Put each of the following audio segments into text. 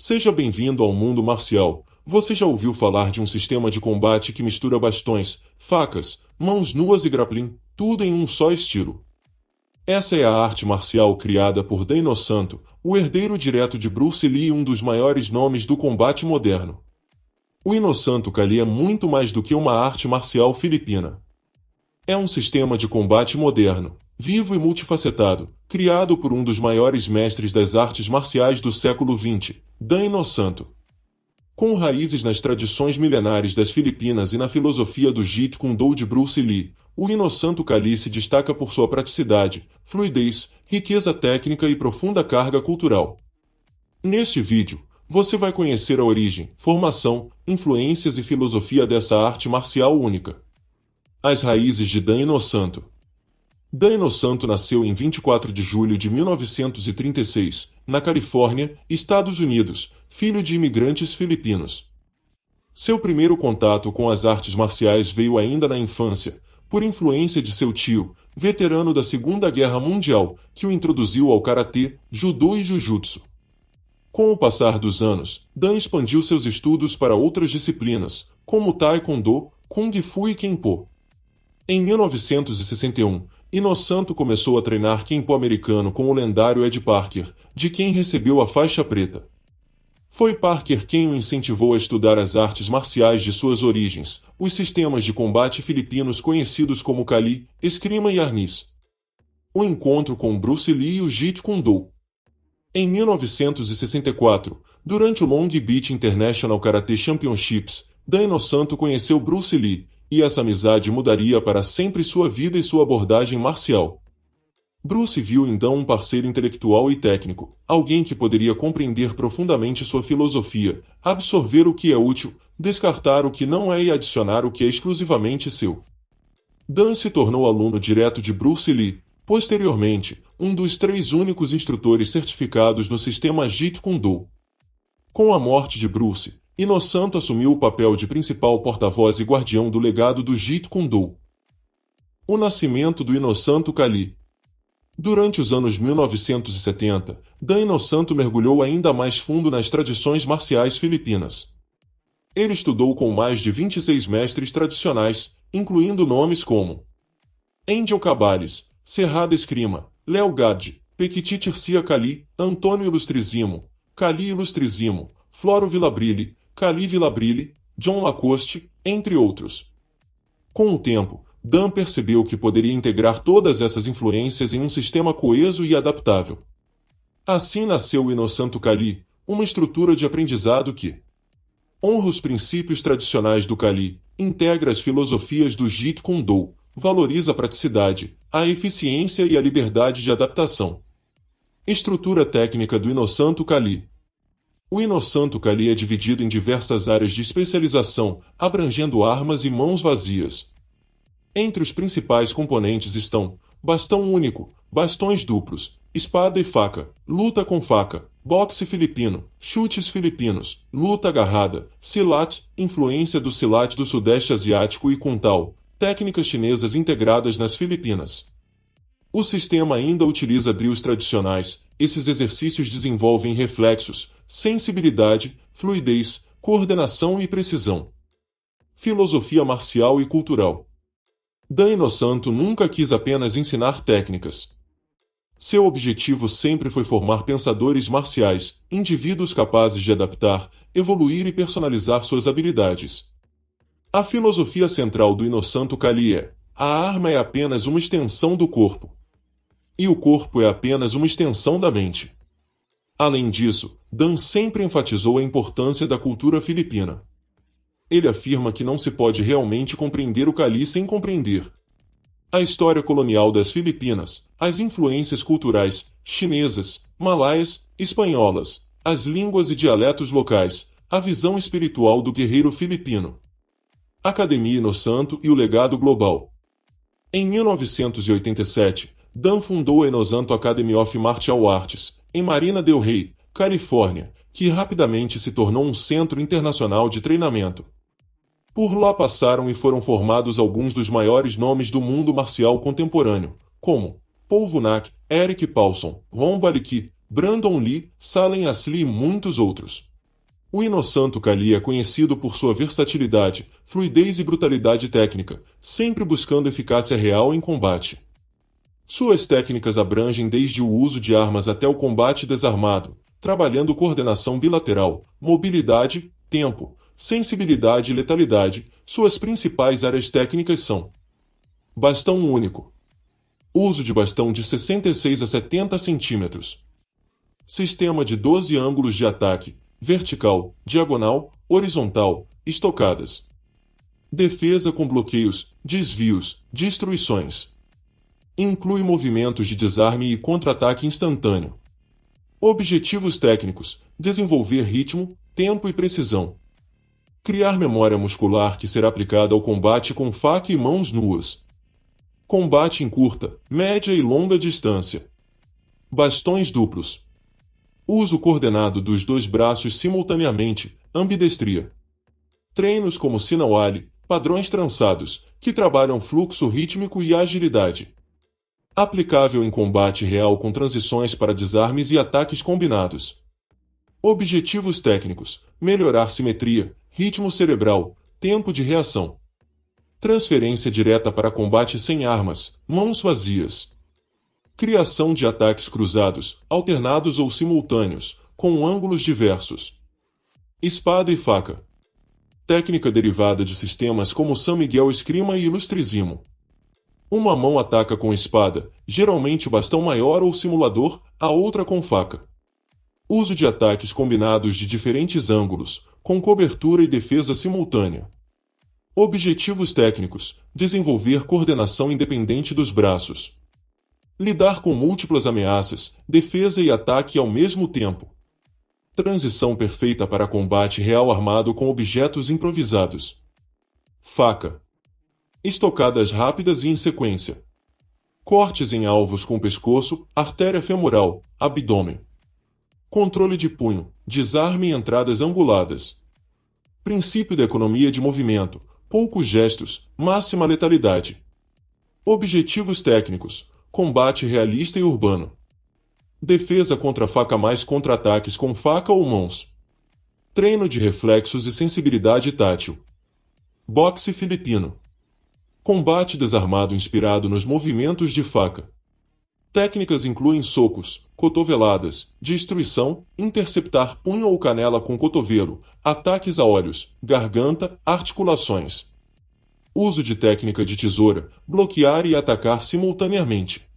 Seja bem-vindo ao mundo marcial. Você já ouviu falar de um sistema de combate que mistura bastões, facas, mãos nuas e grappling, tudo em um só estilo? Essa é a arte marcial criada por Dan Inosanto, o herdeiro direto de Bruce Lee e um dos maiores nomes do combate moderno. O Inosanto Kali é muito mais do que uma arte marcial filipina. É um sistema de combate moderno, vivo e multifacetado, criado por um dos maiores mestres das artes marciais do século XX, Dan Inosanto. Com raízes nas tradições milenares das Filipinas e na filosofia do Jeet Kune Do de Bruce Lee, o Inosanto Kali se destaca por sua praticidade, fluidez, riqueza técnica e profunda carga cultural. Neste vídeo, você vai conhecer a origem, formação, influências e filosofia dessa arte marcial única. As raízes de Dan Inosanto. Dan Inosanto nasceu em 24 de julho de 1936, na Califórnia, Estados Unidos, filho de imigrantes filipinos. Seu primeiro contato com as artes marciais veio ainda na infância, por influência de seu tio, veterano da Segunda Guerra Mundial, que o introduziu ao karatê, judô e jiu-jitsu. Com o passar dos anos, Dan expandiu seus estudos para outras disciplinas, como taekwondo, kung fu e kenpo. Em 1961, Inosanto começou a treinar kenpo americano com o lendário Ed Parker, de quem recebeu a faixa preta. Foi Parker quem o incentivou a estudar as artes marciais de suas origens, os sistemas de combate filipinos conhecidos como Kali, esgrima e arnis. O encontro com Bruce Lee e o Jeet Kune Do. Em 1964, durante o Long Beach International Karate Championships, Dan Inosanto conheceu Bruce Lee, e essa amizade mudaria para sempre sua vida e sua abordagem marcial. Bruce viu então um parceiro intelectual e técnico, alguém que poderia compreender profundamente sua filosofia, absorver o que é útil, descartar o que não é e adicionar o que é exclusivamente seu. Dan se tornou aluno direto de Bruce Lee, posteriormente, um dos 3 únicos instrutores certificados no sistema Jeet Kune Do. Com a morte de Bruce, Inosanto assumiu o papel de principal porta-voz e guardião do legado do Jeet Kune Do. O nascimento do Inosanto Kali. Durante os anos 1970, Dan Inosanto mergulhou ainda mais fundo nas tradições marciais filipinas. Ele estudou com mais de 26 mestres tradicionais, incluindo nomes como Angel Cabales, Cerrado Escrima, Léo Gade, Pequiti Tircia Kali, Antônio Ilustrizimo, Kali Ilustrizimo, Floro Villabrilli, Kali Villabrilli, John Lacoste, entre outros. Com o tempo, Dan percebeu que poderia integrar todas essas influências em um sistema coeso e adaptável. Assim nasceu o Inosanto Kali, uma estrutura de aprendizado que honra os princípios tradicionais do Kali, integra as filosofias do Jeet Kune Do, valoriza a praticidade, a eficiência e a liberdade de adaptação. Estrutura técnica do Inosanto Kali. O Inosanto Kali é dividido em diversas áreas de especialização, abrangendo armas e mãos vazias. Entre os principais componentes estão bastão único, bastões duplos, espada e faca, luta com faca, boxe filipino, chutes filipinos, luta agarrada, silat, influência do silat do Sudeste Asiático e Kuntal, técnicas chinesas integradas nas Filipinas. O sistema ainda utiliza drills tradicionais. Esses exercícios desenvolvem reflexos, sensibilidade, fluidez, coordenação e precisão. Filosofia marcial e cultural. Dan Inosanto nunca quis apenas ensinar técnicas. Seu objetivo sempre foi formar pensadores marciais, indivíduos capazes de adaptar, evoluir e personalizar suas habilidades. A filosofia central do Inosanto Kali é: a arma é apenas uma extensão do corpo. E o corpo é apenas uma extensão da mente. Além disso, Dan sempre enfatizou a importância da cultura filipina. Ele afirma que não se pode realmente compreender o Kali sem compreender a história colonial das Filipinas, as influências culturais chinesas, malaias, espanholas, as línguas e dialetos locais, a visão espiritual do guerreiro filipino. Academia Inosanto e o legado global. Em 1987, Dan fundou a Inosanto Academy of Martial Arts, em Marina del Rey, Califórnia, que rapidamente se tornou um centro internacional de treinamento. Por lá passaram e foram formados alguns dos maiores nomes do mundo marcial contemporâneo, como Paul Vunak, Eric Paulson, Ron Baliki, Brandon Lee, Salem Asli e muitos outros. O Inosanto Kali é conhecido por sua versatilidade, fluidez e brutalidade técnica, sempre buscando eficácia real em combate. Suas técnicas abrangem desde o uso de armas até o combate desarmado, trabalhando coordenação bilateral, mobilidade, tempo, sensibilidade e letalidade. Suas principais áreas técnicas são: bastão único. Uso de bastão de 66 a 70 centímetros. Sistema de 12 ângulos de ataque, vertical, diagonal, horizontal, estocadas. Defesa com bloqueios, desvios, destruições. Inclui movimentos de desarme e contra-ataque instantâneo. Objetivos técnicos: desenvolver ritmo, tempo e precisão. Criar memória muscular que será aplicada ao combate com faca e mãos nuas. Combate em curta, média e longa distância. Bastões duplos. Uso coordenado dos dois braços simultaneamente, ambidestria. Treinos como Sinawali, padrões trançados, que trabalham fluxo rítmico e agilidade. Aplicável em combate real com transições para desarmes e ataques combinados. Objetivos técnicos: melhorar simetria, ritmo cerebral, tempo de reação. Transferência direta para combate sem armas, mãos vazias. Criação de ataques cruzados, alternados ou simultâneos, com ângulos diversos. Espada e faca. Técnica derivada de sistemas como San Miguel Eskrima e Ilustríssimo. Uma mão ataca com espada, geralmente bastão maior ou simulador, a outra com faca. Uso de ataques combinados de diferentes ângulos, com cobertura e defesa simultânea. Objetivos técnicos: desenvolver coordenação independente dos braços. Lidar com múltiplas ameaças, defesa e ataque ao mesmo tempo. Transição perfeita para combate real armado com objetos improvisados. Faca. Estocadas rápidas e em sequência. Cortes em alvos com pescoço, artéria femoral, abdômen. Controle de punho, desarme e entradas anguladas. Princípio da economia de movimento, poucos gestos, máxima letalidade. Objetivos técnicos: combate realista e urbano. Defesa contra faca mais contra-ataques com faca ou mãos. Treino de reflexos e sensibilidade tátil. Boxe filipino. Combate desarmado inspirado nos movimentos de faca. Técnicas incluem socos, cotoveladas, destruição, interceptar punho ou canela com cotovelo, ataques a olhos, garganta, articulações. Uso de técnica de tesoura, bloquear e atacar simultaneamente.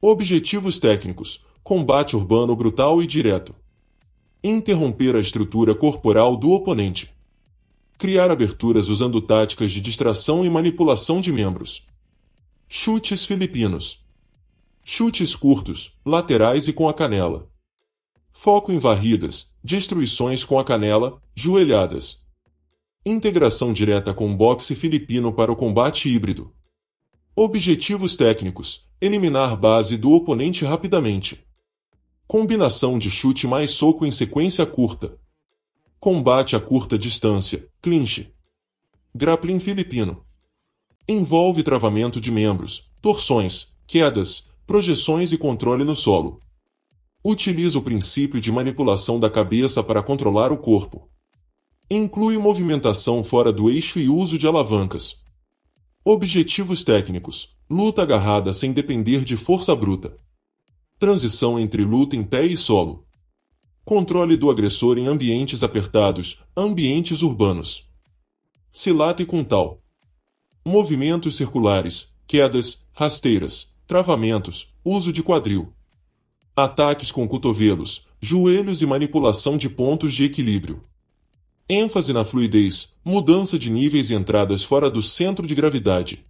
Objetivos técnicos: combate urbano brutal e direto. Interromper a estrutura corporal do oponente. Criar aberturas usando táticas de distração e manipulação de membros. Chutes filipinos. Chutes curtos, laterais e com a canela. Foco em varridas, destruições com a canela, joelhadas. Integração direta com boxe filipino para o combate híbrido. Objetivos técnicos: eliminar base do oponente rapidamente. Combinação de chute mais soco em sequência curta. Combate a curta distância, clinch. Grappling filipino. Envolve travamento de membros, torções, quedas, projeções e controle no solo. Utiliza o princípio de manipulação da cabeça para controlar o corpo. Inclui movimentação fora do eixo e uso de alavancas. Objetivos técnicos: luta agarrada sem depender de força bruta. Transição entre luta em pé e solo. Controle do agressor em ambientes apertados, ambientes urbanos. Silate Kuntal. Movimentos circulares, quedas, rasteiras, travamentos, uso de quadril. Ataques com cotovelos, joelhos e manipulação de pontos de equilíbrio. ênfase na fluidez, mudança de níveis e entradas fora do centro de gravidade.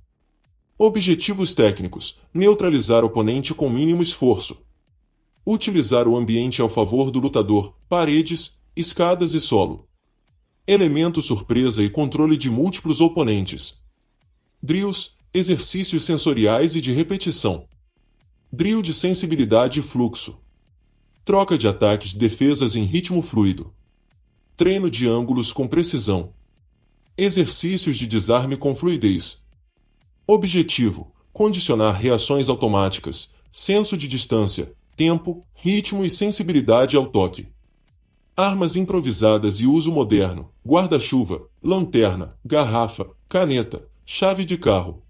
Objetivos técnicos: neutralizar oponente com mínimo esforço. Utilizar o ambiente ao favor do lutador, paredes, escadas e solo. Elemento surpresa e controle de múltiplos oponentes. Drills, exercícios sensoriais e de repetição. Drill de sensibilidade e fluxo. Troca de ataques defesas em ritmo fluido. Treino de ângulos com precisão. Exercícios de desarme com fluidez. Objetivo: condicionar reações automáticas, senso de distância, tempo, ritmo e sensibilidade ao toque. Armas improvisadas e uso moderno, guarda-chuva, lanterna, garrafa, caneta, chave de carro.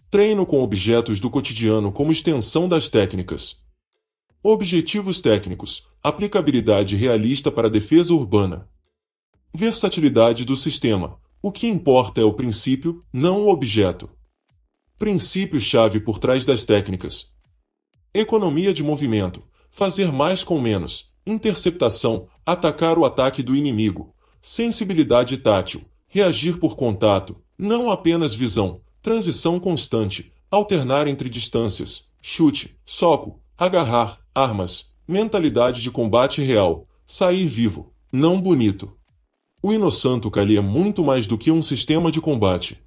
Treino com objetos do cotidiano como extensão das técnicas. Objetivos técnicos, aplicabilidade realista para a defesa urbana. Versatilidade do sistema, o que importa é o princípio, não o objeto. Princípio-chave por trás das técnicas. Economia de movimento, fazer mais com menos. Interceptação, atacar o ataque do inimigo. Sensibilidade tátil, reagir por contato, não apenas visão. Transição constante, alternar entre distâncias, chute, soco, agarrar, armas, mentalidade de combate real, sair vivo, não bonito. O Inosanto Kali é muito mais do que um sistema de combate.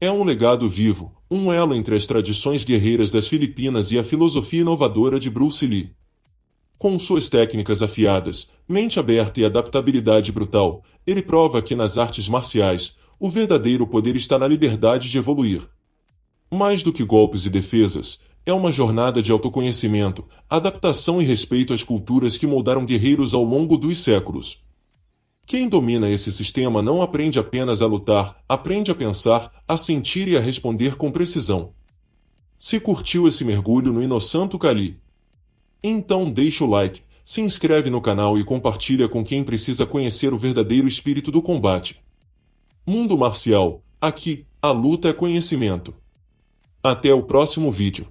É um legado vivo, um elo entre as tradições guerreiras das Filipinas e a filosofia inovadora de Bruce Lee. Com suas técnicas afiadas, mente aberta e adaptabilidade brutal, ele prova que nas artes marciais, o verdadeiro poder está na liberdade de evoluir. Mais do que golpes e defesas, é uma jornada de autoconhecimento, adaptação e respeito às culturas que moldaram guerreiros ao longo dos séculos. Quem domina esse sistema não aprende apenas a lutar, aprende a pensar, a sentir e a responder com precisão. Se curtiu esse mergulho no Inosanto Kali, então deixa o like, se inscreve no canal e compartilha com quem precisa conhecer o verdadeiro espírito do combate. Mundo Marcial, aqui, a luta é conhecimento. Até o próximo vídeo.